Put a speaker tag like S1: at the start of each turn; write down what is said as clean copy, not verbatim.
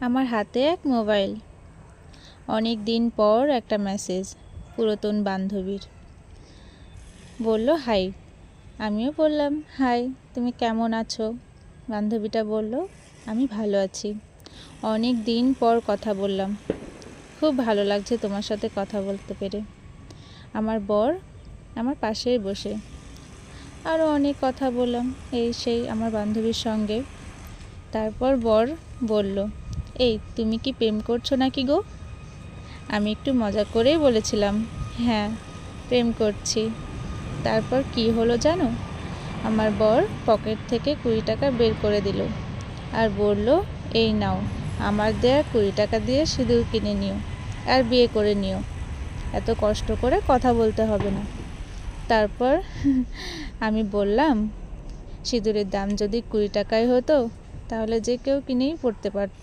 S1: আমার হাতে এক মোবাইল, অনেক দিন পর একটা মেসেজ পুরাতন বান্ধবীর। বলল হাই। আমিও বললাম হাই, তুমি কেমন আছো? বান্ধবীটা বলল আমি ভালো আছি, অনেক দিন পর কথা বললাম, খুব ভালো লাগছে তোমার সাথে কথা বলতে পেরে। আমার বর আমার পাশেই বসে, আরও অনেক কথা বললাম এই সেই আমার বান্ধবীর সঙ্গে। তারপর বর বলল, এই তুমি কি প্রেম করছো নাকি গো? আমি একটু মজা করেই বলেছিলাম হ্যাঁ, প্রেম করছি। তারপর কি হলো জানো? আমার বর পকেট থেকে 20 টাকা বের করে দিল আর বলল, এই নাও, আমার দেয়া 20 টাকা দিয়ে সিঁদুর কিনে নিও আর বিয়ে করে নিও, এত কষ্ট করে কথা বলতে হবে না। তারপর আমি বললাম, সিঁদুরের দাম যদি 20 টাকাই হতো তাহলে যে কেউ কিনেই পড়তে পারত।